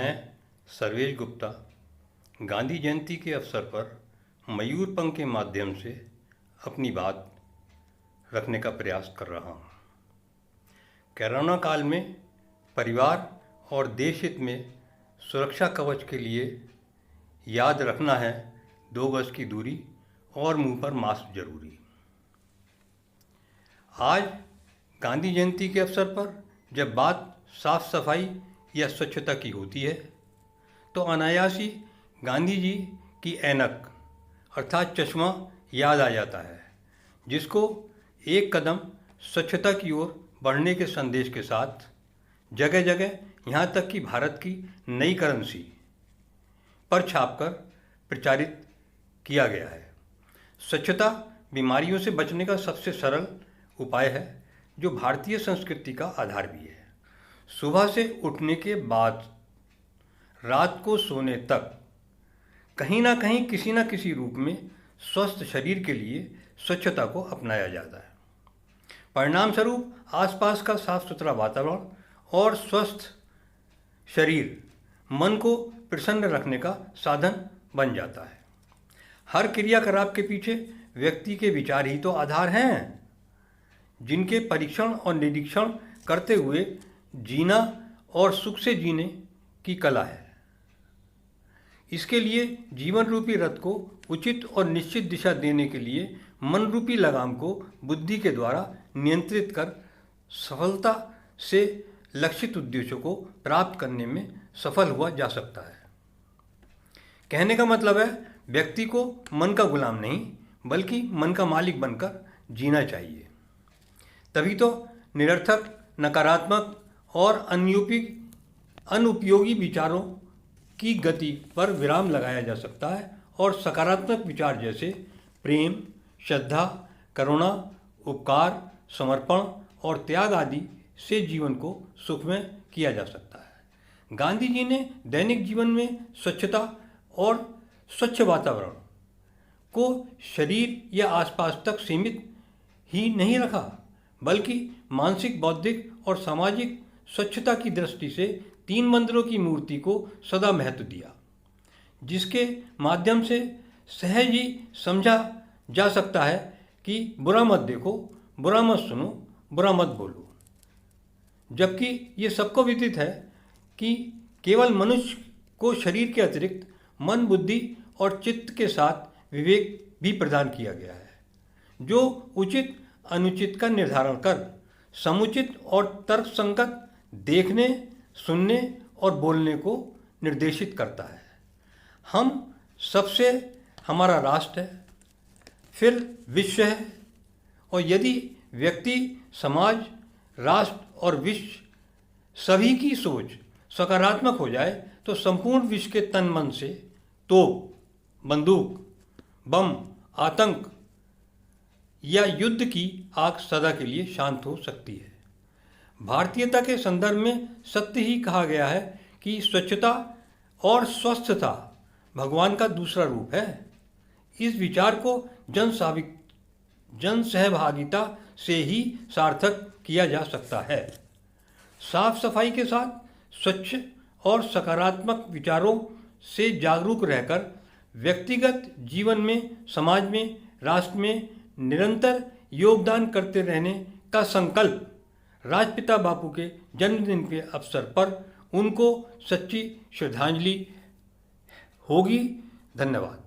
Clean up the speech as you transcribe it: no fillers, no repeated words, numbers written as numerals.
मैं सर्वेश गुप्ता गांधी जयंती के अवसर पर मयूर पंख के माध्यम से अपनी बात रखने का प्रयास कर रहा हूँ। कोरोना काल में परिवार और देश हित में सुरक्षा कवच के लिए याद रखना है 2 गज की दूरी और मुंह पर मास्क जरूरी। आज गांधी जयंती के अवसर पर जब बात साफ सफाई या स्वच्छता की होती है तो अनायास ही गांधी जी की ऐनक अर्थात चश्मा याद आ जाता है, जिसको एक कदम स्वच्छता की ओर बढ़ने के संदेश के साथ जगह जगह यहाँ तक कि भारत की नई करेंसी पर छापकर प्रचारित किया गया है। स्वच्छता बीमारियों से बचने का सबसे सरल उपाय है, जो भारतीय संस्कृति का आधार भी है। सुबह से उठने के बाद रात को सोने तक कहीं ना कहीं किसी न किसी रूप में स्वस्थ शरीर के लिए स्वच्छता को अपनाया जाता है। परिणाम स्वरूप आसपास का साफ सुथरा वातावरण और स्वस्थ शरीर मन को प्रसन्न रखने का साधन बन जाता है। हर क्रियाकलाप के पीछे व्यक्ति के विचार ही तो आधार हैं, जिनके परीक्षण और निरीक्षण करते हुए जीना और सुख से जीने की कला है। इसके लिए जीवन रूपी रथ को उचित और निश्चित दिशा देने के लिए मन रूपी लगाम को बुद्धि के द्वारा नियंत्रित कर सफलता से लक्षित उद्देश्यों को प्राप्त करने में सफल हुआ जा सकता है। कहने का मतलब है, व्यक्ति को मन का गुलाम नहीं बल्कि मन का मालिक बनकर जीना चाहिए। तभी तो निरर्थक, नकारात्मक और अनुपयोगी विचारों की गति पर विराम लगाया जा सकता है और सकारात्मक विचार जैसे प्रेम, श्रद्धा, करुणा, उपकार, समर्पण और त्याग आदि से जीवन को सुखमय किया जा सकता है। गांधी जी ने दैनिक जीवन में स्वच्छता और स्वच्छ वातावरण को शरीर या आसपास तक सीमित ही नहीं रखा, बल्कि मानसिक, बौद्धिक और सामाजिक स्वच्छता की दृष्टि से 3 मंदिरों की मूर्ति को सदा महत्व दिया, जिसके माध्यम से सहज ही समझा जा सकता है कि बुरा मत देखो, बुरा मत सुनो, बुरा मत बोलो। जबकि ये सबको विदित है कि केवल मनुष्य को शरीर के अतिरिक्त मन, बुद्धि और चित्त के साथ विवेक भी प्रदान किया गया है, जो उचित अनुचित का निर्धारण कर समुचित और तर्कसंगत देखने, सुनने और बोलने को निर्देशित करता है। हम सबसे हमारा राष्ट्र है, फिर विश्व है, और यदि व्यक्ति, समाज, राष्ट्र और विश्व सभी की सोच सकारात्मक हो जाए तो संपूर्ण विश्व के तन मन से तोप, बंदूक, बम, आतंक या युद्ध की आग सदा के लिए शांत हो सकती है। भारतीयता के संदर्भ में सत्य ही कहा गया है कि स्वच्छता और स्वस्थता भगवान का दूसरा रूप है। इस विचार को जन सहभागिता से ही सार्थक किया जा सकता है। साफ सफाई के साथ स्वच्छ और सकारात्मक विचारों से जागरूक रहकर व्यक्तिगत जीवन में, समाज में, राष्ट्र में निरंतर योगदान करते रहने का संकल्प राष्ट्रपिता बापू के जन्मदिन के अवसर पर उनको सच्ची श्रद्धांजलि होगी। धन्यवाद।